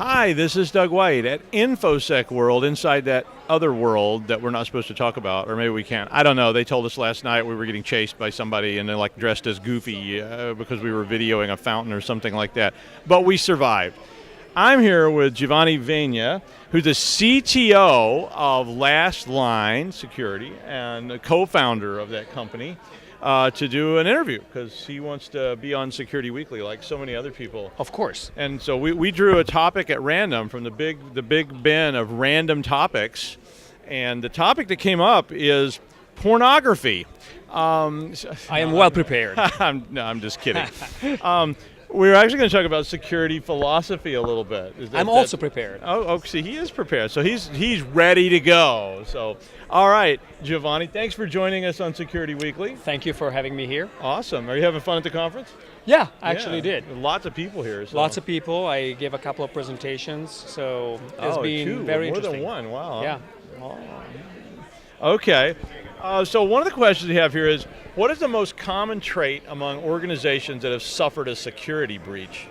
Hi, this is Doug White at InfoSec World, inside that other world that we're not supposed to talk about, or maybe we can't. I don't know. They told us last night we were getting chased by somebody and they're like dressed as Goofy because we were videoing a fountain or something like that. But we survived. I'm here with Giovanni Vigna, who's the CTO of Lastline Security and a co-founder of that company. To do an interview because he wants to be on Security Weekly like so many other people. Of course. And so we drew a topic at random from the big bin of random topics, and the topic that came up is pornography. I am well prepared. I'm just kidding. We're actually going to talk about security philosophy a little bit. I'm also prepared. Oh, see, he is prepared. So he's ready to go. So, all right, Giovanni, thanks for joining us on Security Weekly. Thank you for having me here. Awesome. Are you having fun at the conference? Yeah, I actually did. Lots of people here. So. Lots of people. I gave a couple of presentations, so it's been very interesting. More than one. Wow. Yeah. Oh. Okay. So one of the questions we have here is, what is the most common trait among organizations that have suffered a security breach?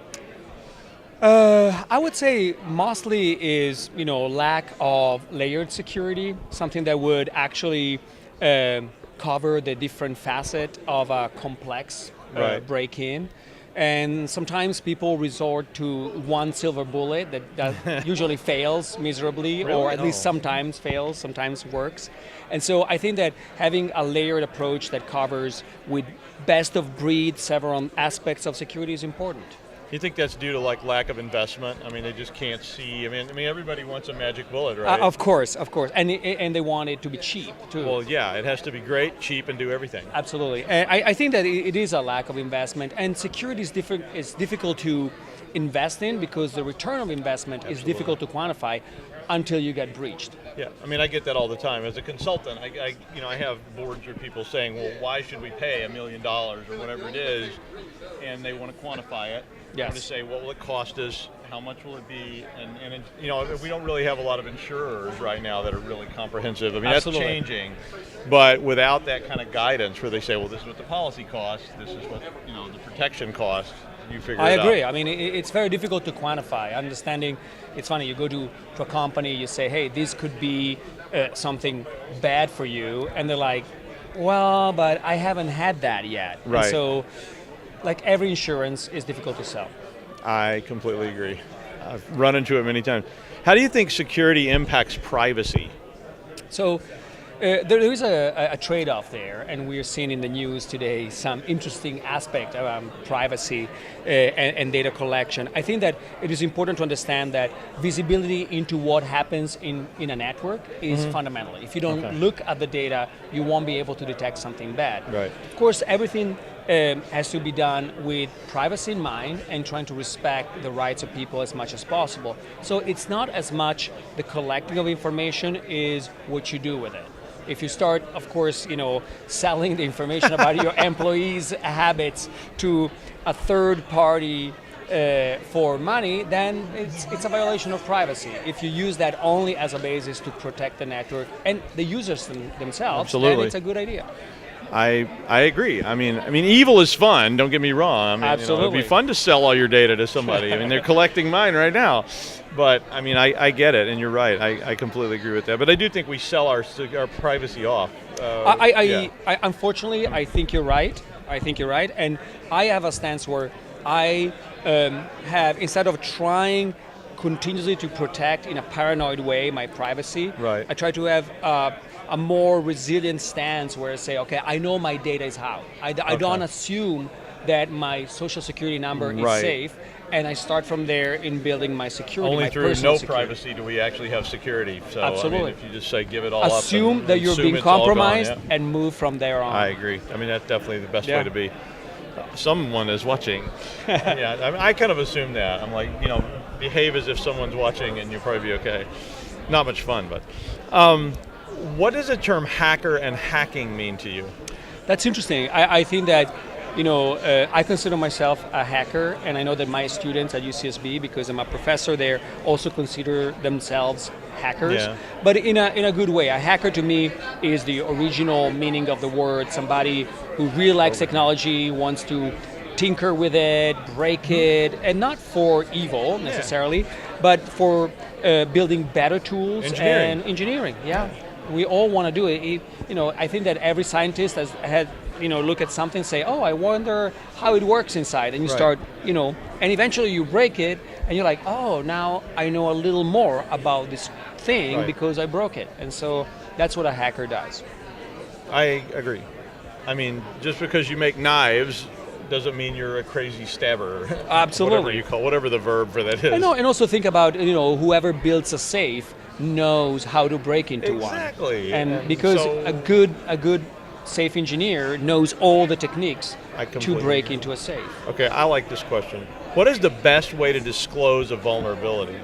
I would say mostly is lack of layered security, something that would actually cover the different facet of a complex break-in. And sometimes people resort to one silver bullet that usually fails miserably, really? or at least sometimes fails, sometimes works. And so I think that having a layered approach that covers with best of breed several aspects of security is important. You think that's due to like lack of investment? I mean, they just can't see. I mean, everybody wants a magic bullet, right? Of course, and they want it to be cheap too. Well, yeah, it has to be great, cheap, and do everything. Absolutely, and I think that it is a lack of investment, and security is difficult to invest in because the return of investment is difficult to quantify until you get breached. Yeah, I mean, I get that all the time. As a consultant, I have boards where people saying, well, why should we pay $1 million or whatever it is, and they want to quantify it. Yes. Want to say, what will it cost us? How much will it be? And we don't really have a lot of insurers right now that are really comprehensive. I mean, Absolutely. That's changing. But without that kind of guidance where they say, well, this is what the policy costs, this is what the protection costs, you figure it out. I agree. I mean, it's very difficult to quantify. Understanding, it's funny, you go to a company, you say, hey, this could be something bad for you. And they're like, well, but I haven't had that yet. Right. And so, like every insurance is difficult to sell. I completely agree. I've run into it many times. How do you think security impacts privacy? So there is a trade-off there, and we're seeing in the news today some interesting aspect around privacy and data collection. I think that it is important to understand that visibility into what happens in a network is fundamental. If you don't look at the data, you won't be able to detect something bad. Right. Of course, everything has to be done with privacy in mind and trying to respect the rights of people as much as possible. So it's not as much the collecting of information is what you do with it. If you start, of course, selling the information about your employees' habits to a third party for money, then it's a violation of privacy. If you use that only as a basis to protect the network and the users themselves, Absolutely. then it's a good idea. I agree. I mean, evil is fun. Don't get me wrong. I mean, Absolutely. It'd be fun to sell all your data to somebody. I mean, they're collecting mine right now. But I mean, I get it, and you're right. I completely agree with that. But I do think we sell our privacy off. Unfortunately, I think you're right. And I have a stance where I have, instead of trying continuously to protect in a paranoid way my privacy, right. I try to have a more resilient stance where I say, okay, I know my data is out. I don't assume that my social security number is safe, and I start from there in building my security. Only my through personal no security. Privacy do we actually have security. So Absolutely. I mean, if you just say give it all assume up, that you're being compromised gone, yeah. and move from there on. I agree. I mean, that's definitely the best way to be. Someone is watching. Yeah, I mean, I kind of assume that. I'm like, behave as if someone's watching, and you'll probably be okay. Not much fun, but. What does the term hacker and hacking mean to you? That's interesting. I think that, I consider myself a hacker, and I know that my students at UCSB, because I'm a professor there, also consider themselves hackers. Yeah. But in a good way. A hacker to me is the original meaning of the word, somebody who really likes technology, wants to tinker with it, break it, and not for evil necessarily, but for building better tools and engineering. Yeah. We all want to do it. I think that every scientist has had, look at something, say, oh, I wonder how it works inside, and you start, and eventually you break it, and you're like, oh, now I know a little more about this thing because I broke it, and so that's what a hacker does. I agree. I mean, just because you make knives doesn't mean you're a crazy stabber. Absolutely. Whatever the verb for that is. And also think about, whoever builds a safe knows how to break into one. Exactly. And because a good safe engineer knows all the techniques to break into a safe. Okay, I like this question. What is the best way to disclose a vulnerability?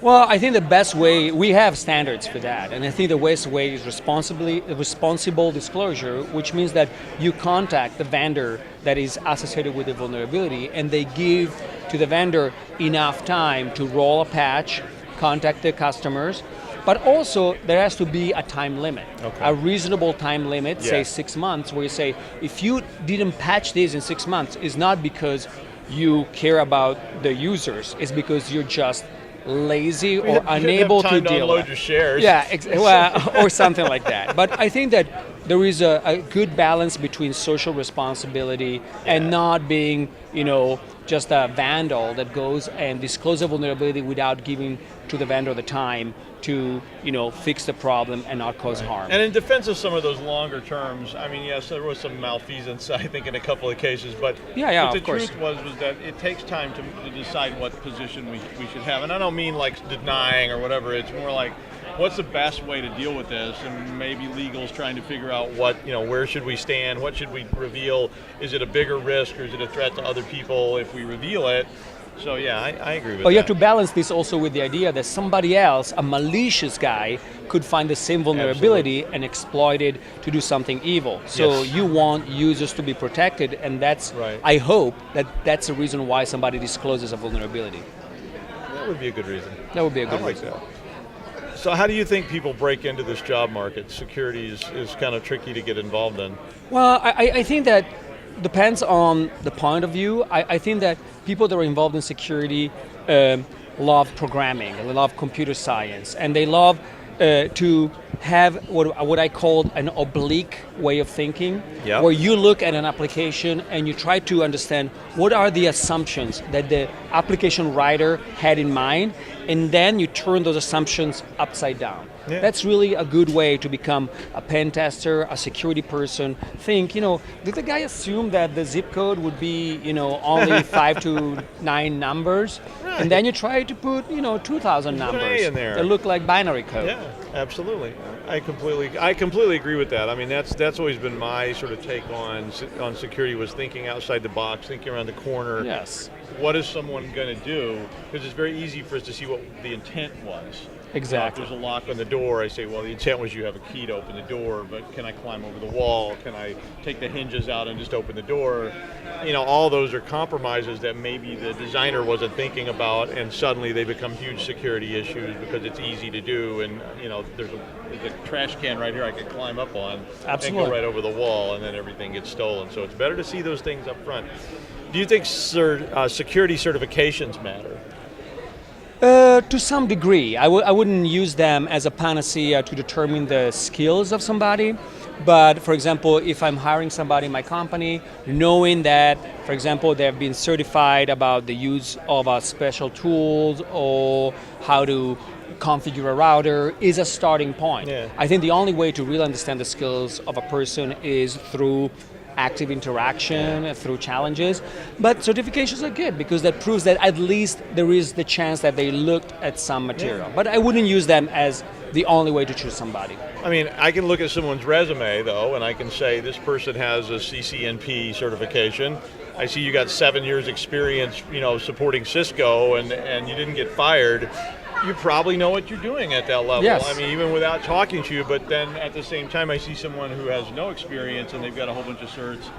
Well, I think the best way, we have standards for that, and I think the best way is responsible disclosure, which means that you contact the vendor that is associated with the vulnerability, and they give to the vendor enough time to roll a patch, contact the customers, but also there has to be a time limit, a reasonable time limit, say 6 months, where you say, if you didn't patch this in 6 months, it's not because you care about the users, it's because you're just lazy or unable to deal with it. Your shares. Yeah, or something like that. But I think that there is a good balance between social responsibility and not being, just a vandal that goes and discloses a vulnerability without giving to the vendor the time to, fix the problem and not cause harm. And in defense of some of those longer terms, I mean, yes, there was some malfeasance, I think, in a couple of cases, but the truth was that it takes time to decide what position we should have. And I don't mean like denying or whatever, it's more like, what's the best way to deal with this? And maybe legal's trying to figure out where should we stand? What should we reveal? Is it a bigger risk or is it a threat to other people if we reveal it? So I agree with that. But you have to balance this also with the idea that somebody else, a malicious guy, could find the same vulnerability and exploit it to do something evil. So you want users to be protected, and that's, I hope, that's the reason why somebody discloses a vulnerability. That would be a good reason. That would be a good reason. That. So how do you think people break into this job market? Security is kind of tricky to get involved in. Well, I think that depends on the point of view. I think that people that are involved in security love programming, and they love computer science, and they love to have what I call an oblique way of thinking, where you look at an application and you try to understand what are the assumptions that the application writer had in mind, and then you turn those assumptions upside down. Yeah. That's really a good way to become a pen tester, a security person. Think, did the guy assume that the zip code would be, only 5 to 9 numbers? Right. And then you try to put, 2,000 numbers in there that look like binary code. Yeah, absolutely. I completely agree with that. I mean, that's always been my sort of take on security, was thinking outside the box, thinking around the corner. Yes. What is someone going to do? Because it's very easy for us to see what the intent was. Exactly. If there's a lock on the door, I say, well, the intent was you have a key to open the door, but can I climb over the wall? Can I take the hinges out and just open the door? All those are compromises that maybe the designer wasn't thinking about, and suddenly they become huge security issues because it's easy to do, and there's a trash can right here I could climb up on. Absolutely. And go right over the wall, and then everything gets stolen. So it's better to see those things up front. Do you think security certifications matter? To some degree. I wouldn't use them as a panacea to determine the skills of somebody. But for example, if I'm hiring somebody in my company, knowing that, for example, they've been certified about the use of special tools or how to configure a router is a starting point. Yeah. I think the only way to really understand the skills of a person is through active interaction, through challenges. But certifications are good because that proves that at least there is the chance that they looked at some material. Yeah. But I wouldn't use them as the only way to choose somebody. I mean, I can look at someone's resume, though, and I can say this person has a CCNP certification. I see you got 7 years experience, supporting Cisco, and you didn't get fired. You probably know what you're doing at that level. Yes. I mean, even without talking to you, but then at the same time, I see someone who has no experience and they've got a whole bunch of certs.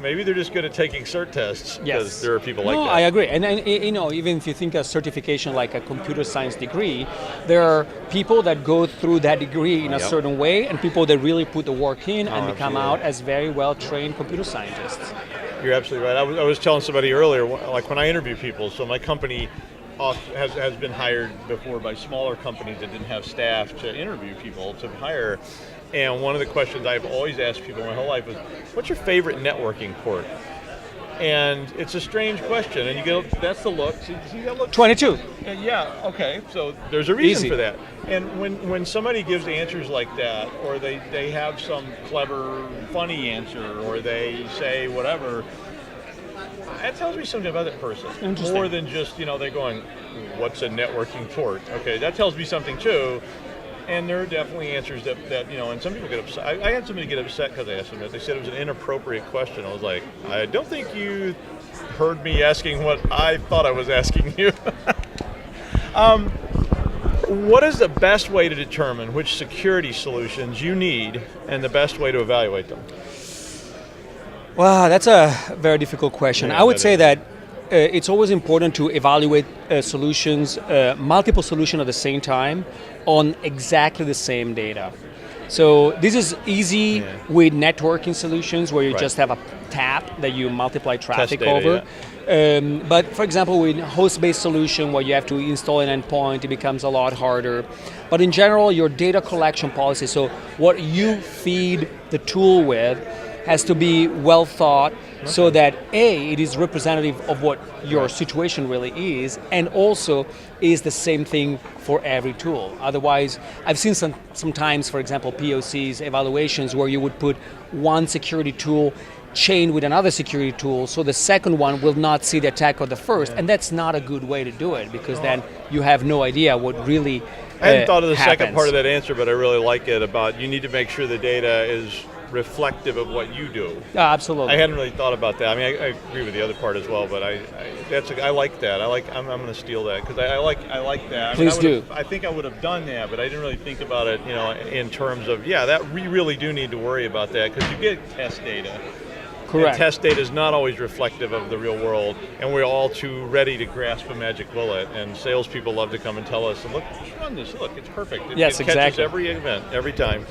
Maybe they're just good at taking cert tests, because there are people like that. I agree. And even if you think a certification like a computer science degree, there are people that go through that degree in a certain way, and people that really put the work in and become out as very well-trained computer scientists. You're absolutely right. I was telling somebody earlier, like when I interview people, so my company has been hired before by smaller companies that didn't have staff to interview people to hire. And one of the questions I've always asked people my whole life is, what's your favorite networking port? And it's a strange question, and you go, that's the look. See that look? 22. Yeah, okay, so there's a reason Easy. for that. And when somebody gives answers like that, or they have some clever, funny answer, or they say whatever, that tells me something about that person. More than just, they're going, what's a networking port? Okay, that tells me something too. And there are definitely answers that and some people get upset. I had somebody get upset because I asked them that. They said it was an inappropriate question. I was like, I don't think you heard me asking what I thought I was asking you. What is the best way to determine which security solutions you need and the best way to evaluate them? Wow, that's a very difficult question. Yeah, I would say that it's always important to evaluate solutions, multiple solutions at the same time on exactly the same data. So this is easy with networking solutions where you just have a tap that you multiply traffic data, over. But for example, with host-based solution where you have to install an endpoint, it becomes a lot harder. But in general, your data collection policy, so what you feed the tool with, has to be well thought so that A, it is representative of what your situation really is, and also is the same thing for every tool. Otherwise, I've seen sometimes, for example, POCs, evaluations, where you would put one security tool chained with another security tool, so the second one will not see the attack of the first, and that's not a good way to do it, because then you have no idea what really I hadn't thought of the happens. second part of that answer, but I really like it about you need to make sure the data is reflective of what you do. Absolutely. I hadn't really thought about that. I mean, I agree with the other part as well, but I like that. I'm going to steal that because I like that. Please do. I think I would have done that, but I didn't really think about it, in terms of that we really do need to worry about that because you get test data. Correct. And test data is not always reflective of the real world, and we're all too ready to grasp a magic bullet. And salespeople love to come and tell us, "Look, just run this. Look, it's perfect. It catches exactly. every event, every time."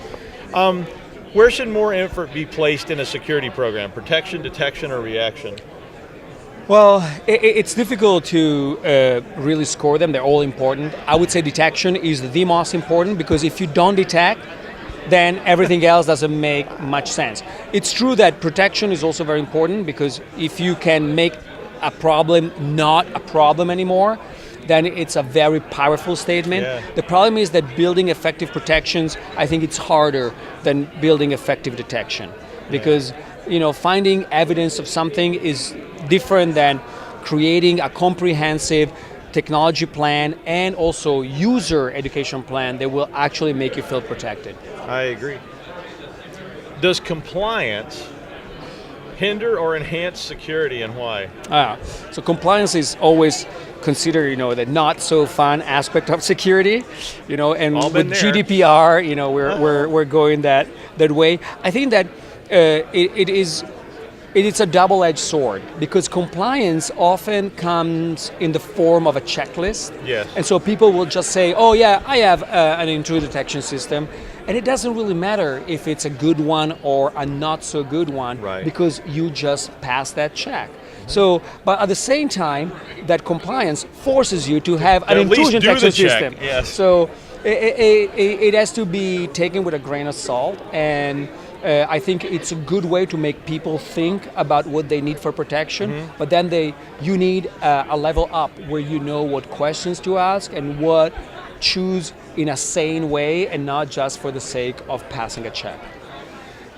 Where should more effort be placed in a security program? Protection, detection, or reaction? Well, it's difficult to really score them. They're all important. I would say detection is the most important, because if you don't detect, then everything else doesn't make much sense. It's true that protection is also very important, because if you can make a problem not a problem anymore, then it's a very powerful statement. Yeah. The problem is that building effective protections, I think it's harder than building effective detection, because finding evidence of something is different than creating a comprehensive technology plan and also user education plan that will actually make you feel protected. I agree. Does compliance hinder or enhance security, and why? So compliance is always considered, the not so fun aspect of security, and with GDPR, we're going that way. I think that it's a double-edged sword, because compliance often comes in the form of a checklist. Yes. And so people will just say, oh yeah, I have an intrusion detection system. And it doesn't really matter if it's a good one or a not so good one, right, because you just passed that check. So, but at the same time, that compliance forces you to have an intrusion detection system. Yes. So it has to be taken with a grain of salt, and I think it's a good way to make people think about what they need for protection, but then you need a level up where you know what questions to ask and what choose in a sane way, and not just for the sake of passing a check.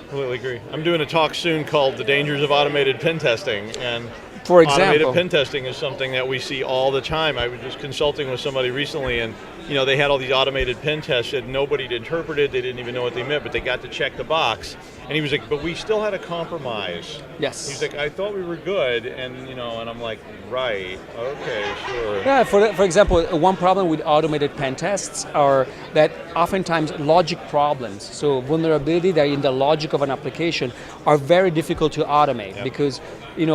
Completely agree. I'm doing a talk soon called The Dangers of Automated Pen Testing, and for example, automated pen testing is something that we see all the time. I was just consulting with somebody recently, and they had all these automated pen tests that nobody had interpreted. They didn't even know what they meant, but they got to check the box. And he was like, but we still had a compromise. Yes. He's like, I thought we were good, and and I'm like, right, okay, sure. Yeah, for example, one problem with automated pen tests are that oftentimes logic problems, so vulnerability that are in the logic of an application, are very difficult to automate, because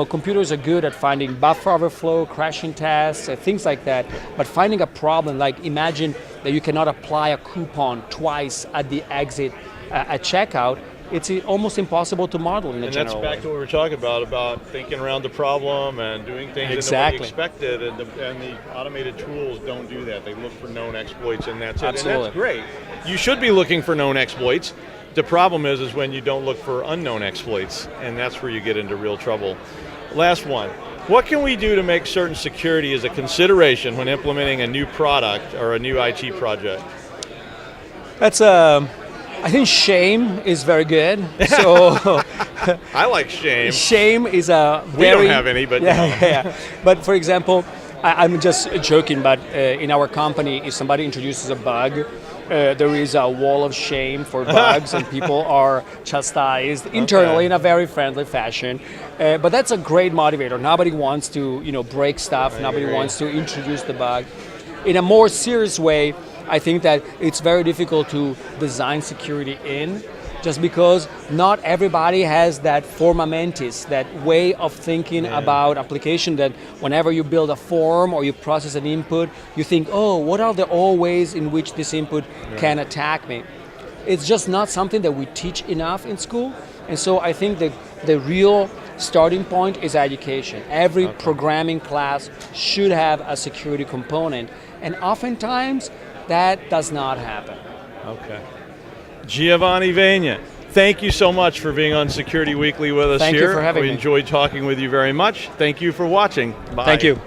computers are good at finding buffer overflow, crashing tests, things like that, but finding a problem, like imagine that you cannot apply a coupon twice at the exit at checkout, it's almost impossible to model in a and general that's back way. to what we were talking about thinking around the problem and doing things Exactly. in the way you expected, and the automated tools don't do that. They look for known exploits, and that's it. Absolutely. And that's great. You should be looking for known exploits. The problem is when you don't look for unknown exploits, and that's where you get into real trouble. Last one. What can we do to make certain security is a consideration when implementing a new product or a new IT project? That's I think shame is very good. So I like shame. shame is a We very don't have any, but yeah. But for example, I'm just joking. But in our company, if somebody introduces a bug, there is a wall of shame for bugs, and people are chastised internally in a very friendly fashion. But that's a great motivator. Nobody wants to, break stuff. Nobody wants to introduce the bug. In a more serious way, I think that it's very difficult to design security in, just because not everybody has that forma mentis, that way of thinking about application, that whenever you build a form or you process an input, you think, oh, what are the all ways in which this input can attack me? It's just not something that we teach enough in school. And so I think that the real starting point is education. Every programming class should have a security component. And oftentimes, that does not happen. Okay. Giovanni Vigna, thank you so much for being on Security Weekly with us Thank here. you for having we me. enjoyed talking with you very much. Thank you for watching. Bye. Thank you.